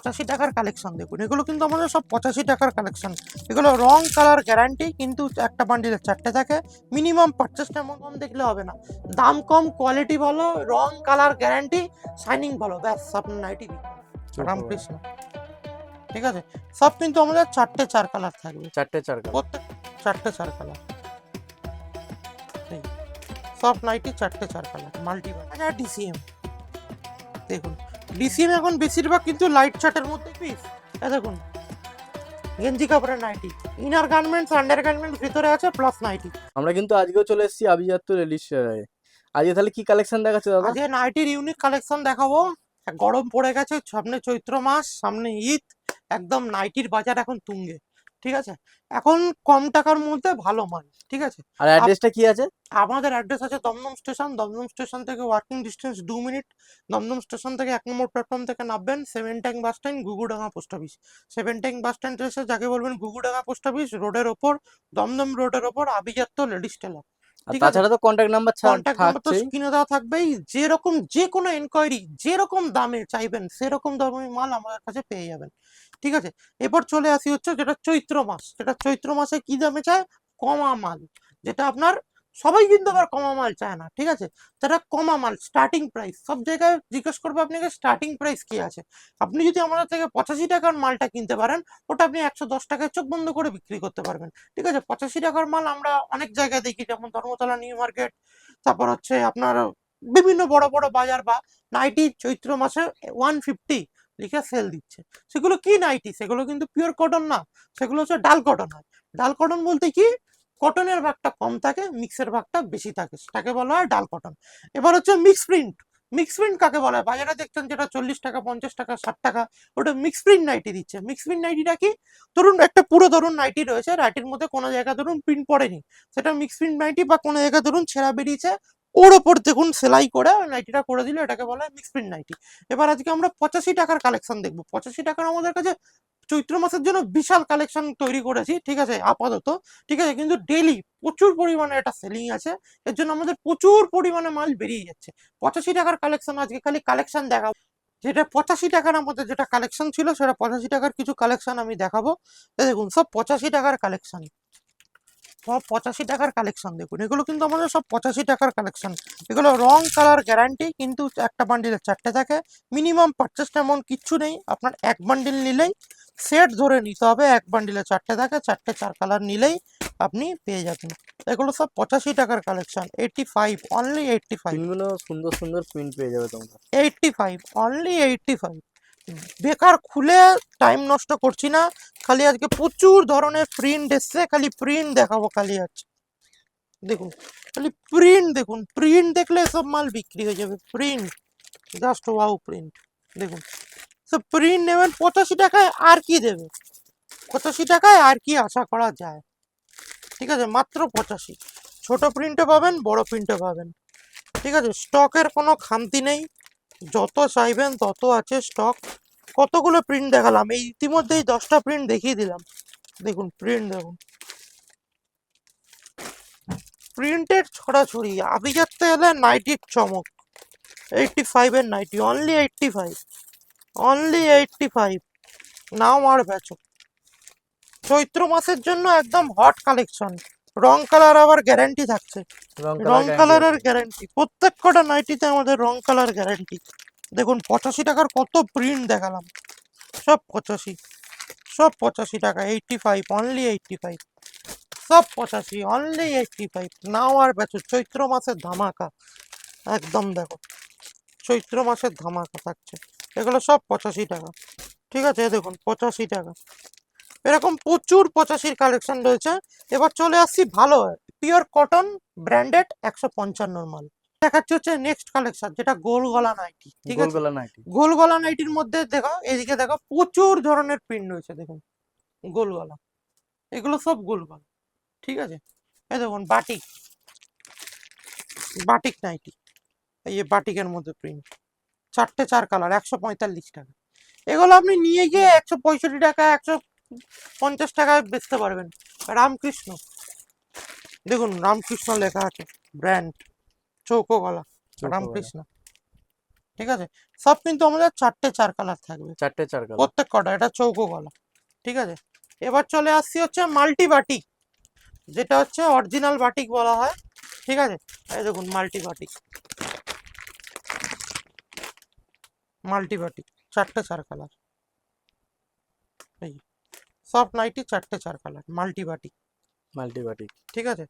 85 টাকার কালেকশন দেখুন, এগুলো কিন্তু আমাদের সব 85 টাকার কালেকশন। এগুলো রং কালার গ্যারান্টি, কিন্তু একটা বান্ডিলে 4টে থাকে। মিনিমাম পারচেসটা এমন কম দেখলে হবে না, দাম কম, কোয়ালিটি ভালো, রং কালার গ্যারান্টি, শাইনিং ভালো, ব্যাস আপনার নাইটি রামকৃষ্ণ। ঠিক আছে, সব কিন্তু আমাদের 4টে 4 কালার থাকবে, 4টে 4 কালার, প্রত্যেক 4টে 4 কালার। সব নাইটি 4টে 4 কালার মাল্টি। আচ্ছা ডিসিএম দেখুন, ডিসিএম এখন বেশিরভাগ কিন্তু লাইট শার্টের মধ্যে পিস। দেখুন গেঞ্জি কাপড়ের nighty, inner garments under garments ভিতরে আছে, প্লাস নাইটি। আমরা কিন্তু আজকেও চলে এসেছি আভিজাত্য লেডিস ওয়্যারে। আজকে তাহলে কি কালেকশন দেখাচ্ছে দাদা? আজকে নাইটির ইউনিক কালেকশন দেখাবো। গরম পড়ে গেছে, সামনে চৈত্র মাস, সামনে ঈদ, একদম নাইটির বাজার এখন তুঙ্গে। ঠিক আছে, এখন কম টাকার মধ্যে ভালো মাল। ঠিক আছে, আর অ্যাড্রেসটা কি আছে? আমাদের অ্যাড্রেস আছে দমদম স্টেশন। দমদম স্টেশন থেকে walking distance 2 minute. Dumdum station থেকে 1 নম্বর প্ল্যাটফর্ম থেকে নামবেন, 7 tank bus stand, Gugudanga post office. 7 tank bus stand এসে যাকে বলবেন গুগুডাঙ্গা পোস্ট অফিস, রোডের ওপর, দমদম রোডের ওপর আভিজাত্য লেডিস টেলার। আর ঠিক আছে, তাছাড়া তো কন্ট্যাক্ট নাম্বার কন্ট্যাক্ট নাম্বার তো থাকছেই। স্ক্রিনে দেওয়া থাকবেই। যেরকম যে কোনো এনকোয়ারি, যেরকম দামে চাইবেন সেরকম দামে মাল আমাদের কাছে পেয়ে যাবেন। ঠিক আছে, এরপর চলে আসি হচ্ছে যেটা চৈত্র মাস। যেটা চৈত্র মাসে কি দামে চায়? কমা মাল, যেটা আপনার সবাই কিন্তু আবার কমা মাল চায় না। ঠিক আছে, যেটা কমা মাল, স্টার্টিং প্রাইস, সব জায়গায় জিজ্ঞেস করবো আপনাকে স্টার্টিং প্রাইস কি আছে। আপনি যদি আমাদের থেকে 85 টাকার মালটা কিনতে পারেন, ওটা আপনি 110 টাকায় চোখ বন্ধ করে বিক্রি করতে পারবেন। ঠিক আছে, 85 টাকার মাল আমরা অনেক জায়গায় দেখি, যেমন ধর্মতলা নিউ মার্কেট, তারপর হচ্ছে আপনার বিভিন্ন বড় বড় বাজার, বা নাইটি চৈত্র মাসে 150 লিখে সেল দিচ্ছে। সেগুলো কি নাইটি? সেগুলো কিন্তু পিওর কটন না, সেগুলো হচ্ছে ডাল কটন হয়। ডাল কটন বলতে কি, কটনের ভাগটা কম থাকে, মিক্সের ভাগটা বেশি থাকে, সেটাকে বলা হয় ডাল কটন। এবার হচ্ছে মিক্স প্রিন্ট। মিক্স প্রিন্ট কাকে বলা হয়? বাজারে দেখছেন যেটা 40 টাকা, 50 টাকা, 60 টাকা, ওটা মিক্স প্রিন্ট নাইটি দিচ্ছে। মিক্স প্রিন্ট নাইটিটা কি? ধরুন একটা পুরো ধরুন নাইটি রয়েছে, নাইটির মধ্যে কোনো জায়গায় ধরুন প্রিন্ট পড়েনি, সেটা মিক্স প্রিন্ট নাইটি। বা কোনো জায়গায় ধরুন ছেঁড়া বেরিয়েছে, ওর ওপর দেখুন সেলাই করে নাইটিটা করে দিলে, এটাকে বলা হয় মিক্স প্রিন্ট নাইটি। এবার আজকে আমরা 85 টাকার কালেকশন দেখবো। 85 টাকার আমাদের কাছে চৈত্র মাসের জন্য বিশাল কালেকশন তৈরি করেছি। ঠিক আছে, আপাতত। ঠিক আছে, কিন্তু ডেইলি প্রচুর পরিমাণে এটা সেলিং আছে, এর জন্য আমাদের প্রচুর পরিমাণে মাল বেরিয়ে যাচ্ছে। 85 টাকার কালেকশন আজকে খালি কালেকশন দেখাবো। যেটা 85 টাকার আমাদের যেটা কালেকশন ছিল, সেটা 85 টাকার কিছু কালেকশন আমি দেখাবো। দেখুন সব 85 টাকার কালেকশন, সব 85 টাকার কালেকশন দেখুন, এগুলো কিন্তু আমাদের সব 85 টাকার কালেকশন। এগুলো রং কালার গ্যারান্টি, কিন্তু একটা বান্ডিলে 4টে থাকে। মিনিমাম পারচেসটা এমন কিচ্ছু নেই, আপনার এক বান্ডিল নিলেই সেট ধরে নিতে হবে, এক বান্ডিলে 4টে থাকে, 4টে 4 কালার নিলেই আপনি পেয়ে যাবেন। এগুলো সব 85 টাকার কালেকশন। 85, অনলি 85। প্রিন্টগুলো সুন্দর সুন্দর প্রিন্ট পেয়ে যাবে তোমরা। 85, অনলি 85। বেকার খুলে টাইম নষ্ট করছি না, খালি আজকে প্রচুর ধরনের প্রিন্ট এসছে, খালি প্রিন্ট দেখাবো খালি আছে। দেখুন খালি প্রিন্ট দেখুন, প্রিন্ট দেখলে সব মাল বিক্রি হয়ে যাবে। প্রিন্ট, জাস্ট ওয়াও প্রিন্ট দেখুন। সব প্রিন্ট নেবেন 85 টাকায়, আর কি দেবে? 85 টাকায় আর কি আশা করা যায়? ঠিক আছে, মাত্র 85। ছোট প্রিন্টে পাবেন, বড় প্রিন্টে পাবেন। ঠিক আছে, স্টকের কোনো খামতি নেই, যত চাইবেন তত আছে স্টক। কতগুলো প্রিন্ট দেখালাম, এই ইতিমধ্যেই 10টা প্রিন্ট দেখিয়ে দিলাম। দেখুন প্রিন্ট দেখুন, প্রিন্টের ছড়াছড়ি। আভিজাত্যে এলে নাইটির চমক। 85 এর নাইটি, অনলি 85, অনলি 85। নাও আর বেচো। চৈত্র মাসের জন্য একদম হট কালেকশন। রং কালার আবার গ্যারান্টি থাকছে, রং কালারের গ্যারান্টি। প্রত্যেক কটা নাইটিতে আমাদের রং কালার গ্যারান্টি। দেখুন 85 টাকার কত প্রিন্ট দেখালাম, সব 85, সব 85 টাকা। 85, অনলি 85, সব 85, অনলি 85। নাও আর বেচো, চৈত্র মাসের ধামাকা একদম। দেখো চৈত্র মাসের ধামাকা থাকছে, এগুলো সব 85 টাকা। ঠিক আছে, দেখুন 85 টাকা। এরকম প্রচুর 85-র কালেকশন রয়েছে। এবার চলে আসছি ভালো পিওর কটন ব্র্যান্ডেড 155 মাল দেখাচ্ছি। হচ্ছে নেক্সট কালেকশন, যেটা গোল গলা নাইটি। ঠিক আছে, গোলগলা নাইটি। গোল গলা নাইটির মধ্যে দেখো, এদিকে দেখো প্রচুর ধরনের প্রিন্ট রয়েছে। দেখুন গোল গলা, এগুলো সব গোল গলা। ঠিক আছে, এই দেখুন বাটিক, বাটিক নাইটি, এই যে বাটিকের মধ্যে প্রিন্ট, 4টে 4 কালার, 145 টাকা। এগুলো আপনি নিয়ে গিয়ে 165 টাকা, 150 টাকায় বেচতে পারবেন। রামকৃষ্ণ, দেখুন রামকৃষ্ণ লেখা আছে, ব্র্যান্ড, চৌকো গলা, রামকৃষ্ণ। ঠিক আছে, সব কিন্তু আমাদের 4টে 4 কালার থাকবে 4টে 4 কালার। প্রত্যেক কটা, এটা চৌকো গলা। ঠিক আছে, এবার চলে আসছি হচ্ছে মাল্টি বাটিক, যেটা হচ্ছে অরিজিনাল বাটিক বলা হয়। ঠিক আছে, এই দেখুন মাল্টি বাটিক, মাল্টি বাটিক 4টে 4 কালার, এই সব নাইটি 4টে 4 কালার মাল্টি বাটিক। মাল্টিবাটিক। ঠিক আছে,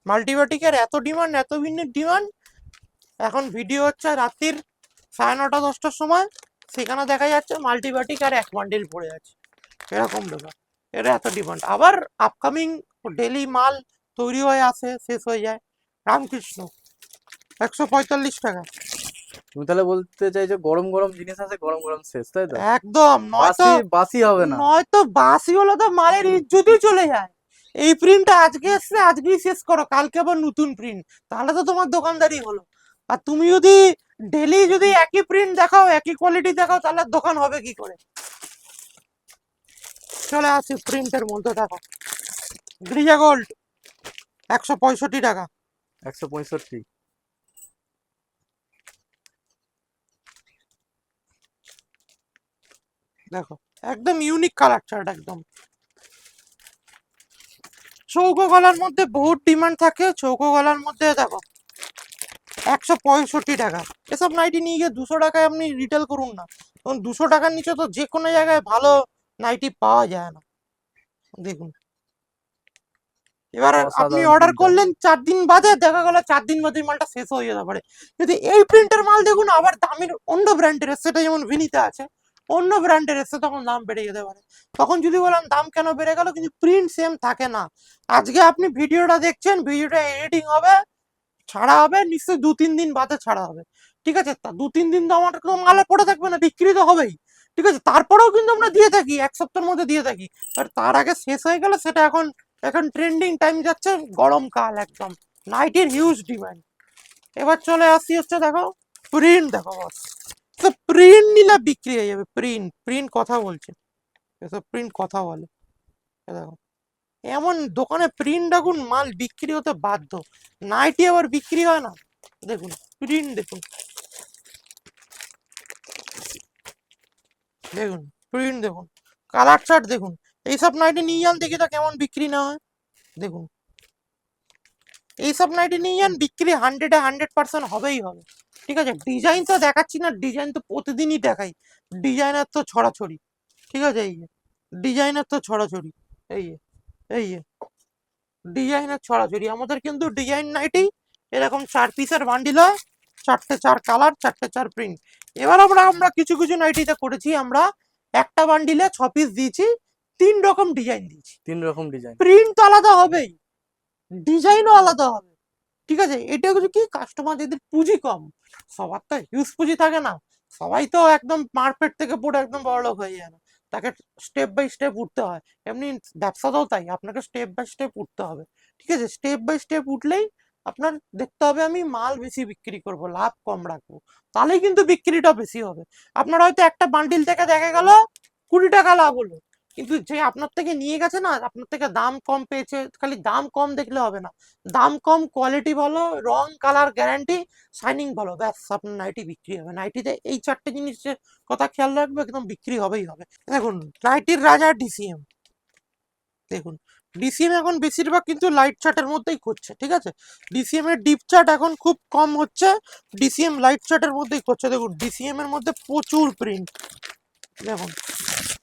মাল্টিবাটিকের এত ডিমান্ড, এত ডিমান্ড, এখন ভিডিও হচ্ছে রাত্রির 9:30 10টার সময়, সেখানে দেখা যাচ্ছে মাল্টিবাটিক আর 1 বান্ডিল পড়ে আছে, এরকম ব্যাপার। এটা এত ডিমান্ড, আবার আপকামিং ডেলি মাল তৈরি হয়ে আসে, শেষ হয়ে যায়। রামকৃষ্ণ 145 টাকা। তুমি তাহলে বলতে চাইছো গরম গরম জিনিস আছে, গরম গরম শেষ, তাই তো? একদম, নয়তো বাসি বাসি হবে না। নয়তো বাসি হলে তো মালের ইজ্জতই চলে যায়। এই প্রিন্টটা আজকে এসছে, আজকেই শেষ করো, কালকে আবার নতুন প্রিন্ট, তাহলে তো তোমার দোকানদারি হলো। আর তুমি যদি ডেলি যদি একই প্রিন্ট দেখাও, একই কোয়ালিটি দেখাও, তাহলে দোকান হবে কি করে? চলে আসি প্রিন্টের মধ্যে, দেখো গ্রিজা গোল্ড 165 টাকা। 165। দেখো একদম ইউনিক কালার চার্ট, একদম চৌকো গলার মধ্যে বহুত ডিমান্ড থাকে, চৌকো গলার মধ্যে দেখো 165 টাকা। এসব নাইটি নিয়ে গিয়ে 200 টাকায় আপনি রিটেল করুন না, কারণ 200 টাকার নিচে তো যে কোনো জায়গায় ভালো নাইটি পাওয়া যায় না। দেখুন, এবার আপনি অসাধারণ অর্ডার প্রিন্টার। করলেন 4 দিন বাদে, দেখা গেল 4 দিন বাদে মালটা শেষ হয়ে যেতে পারে। যদি এই প্রিন্টের মাল দেখুন, আবার দামের অন্য ব্র্যান্ডের এসে, সেটা যেমন ভিনিতে আছে, অন্য ব্র্যান্ডের এসে, তখন দাম বেড়ে যেতে পারে। তখন যদি বলেন দাম কেন বেড়ে গেল, কিন্তু প্রিন্ট সেম থাকে না। আজকে আপনি ভিডিওটা দেখছেন, ভিডিওটা এডিটিং হবে, ছাড়া হবে, নিশ্চয়ই 2-3 দিন বাদে ছাড়া হবে। ঠিক আছে, তা 2-3 দিন তো আমার কোনো মালে পড়ে থাকবে না, বিক্রি তো হবেই। ঠিক আছে, তারপরেও কিন্তু আমরা দিয়ে থাকি, 1 সপ্তাহের মধ্যে দিয়ে থাকি। আর তার আগে শেষ হয়ে গেলে সেটা এখন, এখন ট্রেন্ডিং টাইম যাচ্ছে, গরমকাল একদম, নাইটির হিউজ ডিমান্ড। এবার চলে আসি হচ্ছে, দেখো প্রিন্ট, দেখো বস, তো প্রিন্ট নিলে বিক্রি হয়ে যাবে, প্রিন্ট, প্রিন্ট কথা বলছে, এসব প্রিন্ট কথা বলে। এ দেখো, এমন দোকানে প্রিন্ট দেখুন, মাল বিক্রি হতে বাধ্য, নাইটি আবার বিক্রি হয় না। দেখুন প্রিন্ট, দেখুন, দেখুন প্রিন্ট, দেখুন কালার চার্ট, দেখুন এইসব নাইটি নিয়ে যান, দেখি তো কেমন বিক্রি না হয়। দেখুন এইসব নাইটি নিয়ে যান, বিক্রি 100% হবেই হবে। ঠিক আছে, ডিজাইন তো দেখাচ্ছি না, ডিজাইন তো প্রতিদিনই দেখাই, ডিজাইনের তো ছড়াছড়ি। ঠিক আছে, এই যে ডিজাইনের তো ছড়াছড়ি, এই যে, এই যে ডিজাইনের ছড়াছড়ি, আমাদের কিন্তু ডিজাইন নাইটি এরকম 4 পিসের বান্ডিল হয়, 4টে 4 কালার, 4টে 4 প্রিন্ট। এবার আমরা আমরা কিছু কিছু নাইটিতে করেছি, আমরা একটা বান্ডিলে 6 পিস দিয়েছি, 3 রকম ডিজাইন দিয়েছি। 3 রকম ডিজাইন। প্রিন্ট তো আলাদা হবেই, ডিজাইনও আলাদা হবে। ঠিক আছে, এটা হচ্ছে কি, কাস্টমার যাদের পুঁজি কম, সবার তো হিউজ পুঁজি থাকে না, সবাই তো একদম মার্কেট থেকে পুরো একদম বড়লোক হয়ে যায় না, তাকে স্টেপ বাই স্টেপ উঠতে হয়। এমনি ব্যবসাটাও তাই, আপনাকে স্টেপ বাই স্টেপ উঠতে হবে। ঠিক আছে, স্টেপ বাই স্টেপ উঠলেই আপনার দেখতে হবে আমি মাল বেশি বিক্রি করব, লাভ কম রাখবো, তাহলেই কিন্তু বিক্রিটা বেশি হবে। আপনার হয়তো একটা বান্ডিল থেকে দেখা গেল 20 টাকা লাভ হলো, কিন্তু যে আপনার থেকে নিয়ে গেছে না, আপনার থেকে দাম কম পেয়েছে, খালি দাম কম দেখলে হবে না, দাম কম, কোয়ালিটি ভালো, রং কালার গ্যারান্টি, শাইনিং ভালো, ব্যাস আপনার নাইটি বিক্রি হবে। নাইটিতে এই 4টে জিনিসের কথা খেয়াল রাখবে, একদম বিক্রি হবেই হবে। দেখুন নাইটির রাজা ডিসিএম, দেখুন ডিসিএম এখন বেশিরভাগ কিন্তু লাইট চার্টের মধ্যেই করছে। ঠিক আছে, ডিসিএম এর ডিপ চার্ট এখন খুব কম হচ্ছে, ডিসিএম লাইট চার্টের মধ্যেই করছে। দেখুন ডিসিএম এর মধ্যে প্রচুর প্রিন্ট, দেখুন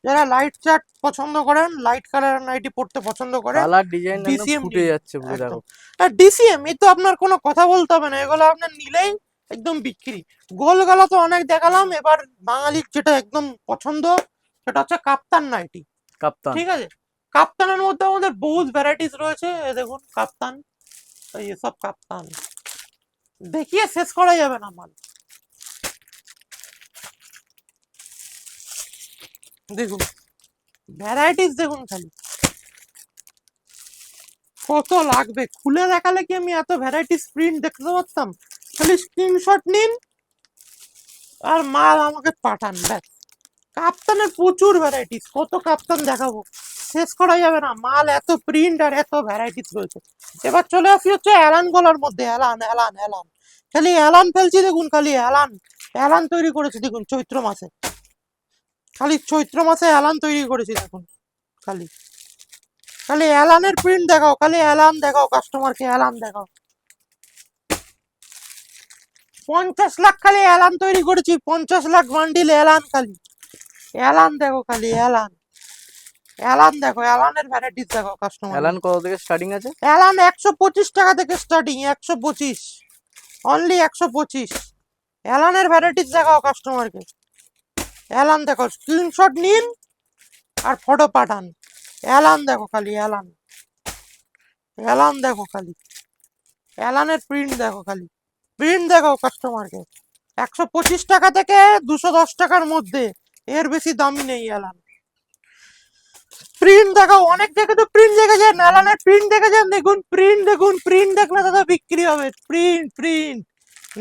যারা লাইট চার্ট পছন্দ করেন, লাইট কালার নাইটি পড়তে পছন্দ করেন, কালার ডিজাইন একদম ডিসিএম ফুটে যাচ্ছে পুরো, দেখো। একদম। আর ডিসিএম এ তো আপনার কোনো কথা বলতে হবে না, এগুলো আপনার নিলেই একদম বিক্রি। গোল গলা তো অনেক দেখালাম, এবার বাঙালির যেটা একদম পছন্দ, সেটা হচ্ছে কাপ্তান নাইটি। কাপ্তান। ঠিক আছে, কাপ্তানের মধ্যে আমাদের বহুত ভ্যারাইটিস রয়েছে, এ দেখুন কাপ্তান, এই সব কাপ্তান দেখিয়ে শেষ করা যাবে না মাল। দেখুন ভ্যারাইটিস, দেখুন খালি কত লাগবে, খুলে দেখালে কি আমি এত ভ্যারাইটিস প্রিন্ট দেখতে পারতাম? খালি স্ক্রিনশট নিন আর মাল আমাকে পাঠান, ব্যাস। কাপ্তানের প্রচুর ভ্যারাইটিস, কত কাপ্তান দেখাবো, শেষ করা যাবে না, মাল এত প্রিন্ট আর এত ভ্যারাইটিস রয়েছে। এবার চলে আসি হচ্ছে অ্যালান গলার মধ্যে, অ্যালান অ্যালান অ্যালান, খালি অ্যালান ফেলছি, দেখুন খালি অ্যালান, অ্যালান তৈরি করেছি দেখুন চৈত্র মাসে, খালি চৈত্র মাসে অ্যালান তৈরি করেছি দেখুন। খালি খালি অ্যালানের প্রিন্ট দেখাও, খালি অ্যালান দেখাও, কাস্টমারকে অ্যালান দেখাও। 50 লাখ খালি অ্যালান তৈরি করেছি, 50 লাখ বান্ডিল অ্যালান। খালি অ্যালান দেখো, খালি অ্যালান। অ্যালান দেখো, অ্যালানের ভ্যারাইটিস দেখো কাস্টমার। অ্যালান কত থেকে স্টার্টিং আছে? অ্যালান 125 টাকা থেকে স্টার্টিং, 125, অনলি 125। অ্যালানের ভ্যারাইটিস দেখাও কাস্টমারকে। অ্যালান দেখো, স্ক্রিনশট নিন আর ফটো পাঠান। অ্যালান দেখো, খালি অ্যালান। অ্যালান দেখো, খালি অ্যালানের প্রিন্ট দেখো, খালি প্রিন্ট দেখাও কাস্টমারকে। 125 টাকা থেকে 210 টাকার মধ্যে, এর বেশি দামি নেই অ্যালান। প্রিন্ট দেখাও, অনেক জায়গায় তো প্রিন্ট দেখেছেন, অ্যালানের প্রিন্ট দেখেছেন, দেখুন প্রিন্ট দেখুন, প্রিন্ট দেখলে দাদা বিক্রি হবে। প্রিন্ট প্রিন্ট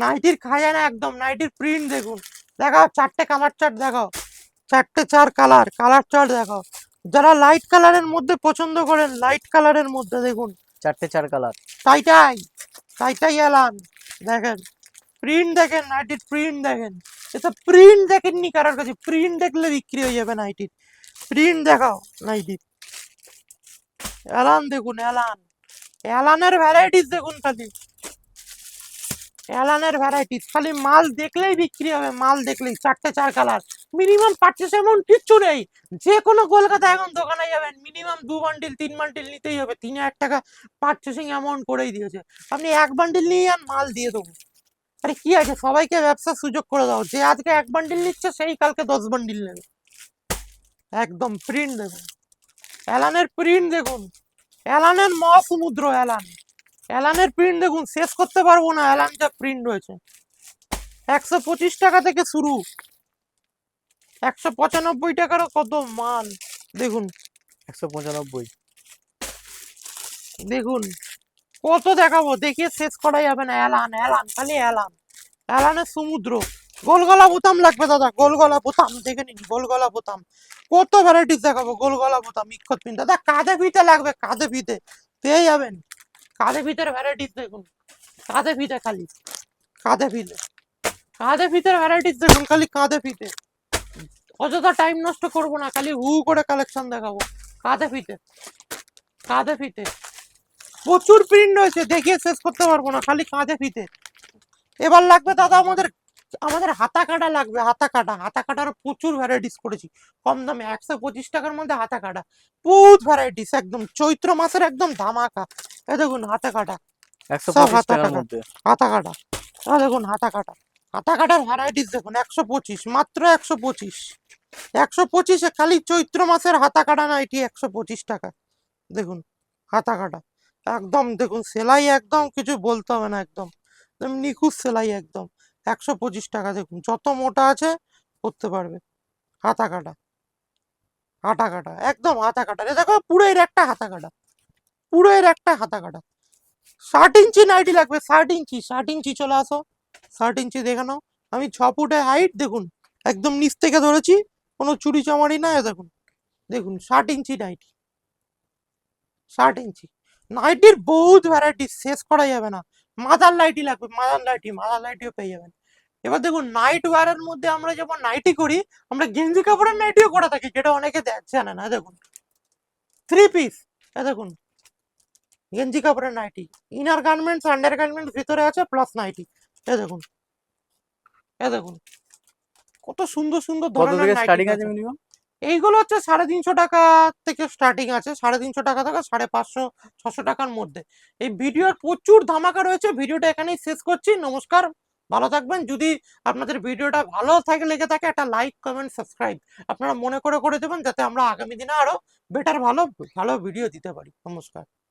নাইটির খাজানা একদম, নাইটির প্রিন্ট দেখুন। দেখাও 4টে কালার চার্ট দেখাও, 4 কালার চার্ট দেখাও। যারা লাইট কালারের মধ্যে পছন্দ করেন, লাইট কালারের মধ্যে দেখুন 4 কালার। টাইটাই টাইটাই অ্যালান দেখেন, প্রিন্ট দেখেন, নাইটির প্রিন্ট দেখেন। এটা প্রিন্ট দেখেননি কারোর কাছে, প্রিন্ট দেখলে বিক্রি হয়ে যাবে নাইটির। প্রিন্ট দেখাও নাইটির। অ্যালান দেখুন, অ্যালান। অ্যালানের ভ্যারাইটিস দেখুন, খালি অ্যালানের ভ্যারাইটিস। খালি মাল দেখলেই বিক্রি হবে, মাল দেখলেই। 4 কালার। মিনিমাম পারচেস অ্যামাউন্ট কিচ্ছু নেই। যে কোনো কলকাতা এখন দোকানে যাবেন, মিনিমাম 2 বান্ডিল 3 বান্ডিল নিতেই হবে। 3000 টাকা পারচেসিং অ্যামাউন্ট করেই দিয়েছে। আপনি 1 বান্ডিল নিয়ে যান, মাল দিয়ে দেবো। আরে কি আছে, সবাইকে ব্যবসার সুযোগ করে দাও। যে আজকে 1 বান্ডিল নিচ্ছে, সেই কালকে 10 বান্ডিল নেবে। একদম প্রিন্ট দেখুন, অ্যালানের প্রিন্ট দেখুন। অ্যালানের মহাসমুদ্র অ্যালান। অ্যালানের প্রিন্ট দেখুন, শেষ করতে পারবো না। অ্যালান যা প্রিন্ট রয়েছে। 125 টাকা থেকে শুরু, 195 টাকারও কত মাল দেখুন। 195। দেখুন কত দেখাবো, দেখিয়ে শেষ করা যাবে না। অ্যালান অ্যালান, খালি অ্যালান। অ্যালানের সমুদ্র। গোলগলা বোতাম লাগবে দাদা, গোলগলা বোতাম দেখে নিন, গোলগলা বোতাম। কত ভ্যারাইটিস দেখাবো, গোলগলা বোতাম, ইক্ষত পিন। দাদা কাঁধে ফিতে লাগবে, কাঁধে ফিতে পেয়ে যাবেন। কাঁধে ফিতের ভ্যারাইটিস দেখুন, কাঁধে ফিতে, খালি কাঁধে ফিতে, কাঁধে ফিতের ভ্যারাইটিস দেখুন, খালি কাঁধে ফিতে। অযথা টাইম নষ্ট করবো না, খালি হু করে কালেকশন দেখাবো। কাঁধে ফিতে, কাঁধে ফিতে প্রচুর প্রিন্ট রয়েছে, দেখিয়ে শেষ করতে পারবো না। খালি কাঁধে ফিতে। এবার লাগবে দাদা আমাদের, আমাদের হাতা কাটা লাগবে। হাতা কাটা, হাতা কাটার প্রচুর ভ্যারাইটিস করেছি কম দামে। 125 টাকার মধ্যে হাতা কাটা, বহুত ভ্যারাইটিস। একদম চৈত্র মাসের একদম ধামাকা। এ দেখুন হাতা কাটা, সব 125 হাতা টাকার কাটা, মধ্যে। হাতা কাটা। দেখুন হাতা কাটা, হাতা কাটার ভ্যারাইটিস দেখুন। 125, মাত্র 125। 125-এ খালি চৈত্র মাসের হাতা কাটা নাইটি 125 টাকা। দেখুন হাতা কাটা একদম, দেখুন সেলাই একদম কিছু বলতে হবে না, একদম একদম নিখুঁত সেলাই একদম। 125 টাকা দেখুন, যত মোটা আছে করতে পারবে। হাতা কাটা, হাতা কাটা একদম, হাতা কাটা। এ দেখো পুরো এর একটা হাতা কাটা, পুরো এর একটা হাতা কাটা। 60 ইঞ্চি নাইটি লাগবে, 60 ইঞ্চি, 60 ইঞ্চি চলে আসো। 60 ইঞ্চি দেখে নাও। আমি 6 ফুটে হাইট দেখুন, একদম নিচ থেকে ধরেছি, কোনো চুরি চামারি না। দেখুন দেখুন 60 ইঞ্চি নাইটি, 60 ইঞ্চি নাইটির বহুত ভ্যারাইটি, শেষ করা যাবে না। মাদার লাইটি লাগবে, মাদার লাইটি, মাদার লাইটিও পেয়ে যাবেন। এবার দেখুন নাইট ওয়্যারের মধ্যে আমরা যেমন নাইটি করি, আমরা গেঞ্জি কাপড়ের নাইটিও করে থাকি, যেটা অনেকে জানে না। দেখুন 3 পিস, দেখুন গেঞ্জি কাপড়ের nighty, inner garments under garments ভিতরে আছে, প্লাস নাইটি। দেখুন, দেখুন কত সুন্দর সুন্দর কত ধরনের থেকে নাইটি স্টার্টিং আছে আছে। মিনিমাম? এইগুলো হচ্ছে 350 টাকা থেকে স্টার্টিং আছে, 350 টাকা থেকে 550-600 টাকার মধ্যে। এই ভিডিওর প্রচুর ধামাকা রয়েছে। ভিডিওটা এখানেই শেষ করছি। নমস্কার, ভালো থাকবেন। যদি আপনাদের ভিডিওটা ভালো থাকে, লেগে থাকে, একটা লাইক কমেন্ট সাবস্ক্রাইব আপনারা মনে করে করে দেবেন, যাতে আমরা আগামী দিনে আরো বেটার ভালো ভালো ভিডিও দিতে পারি। নমস্কার।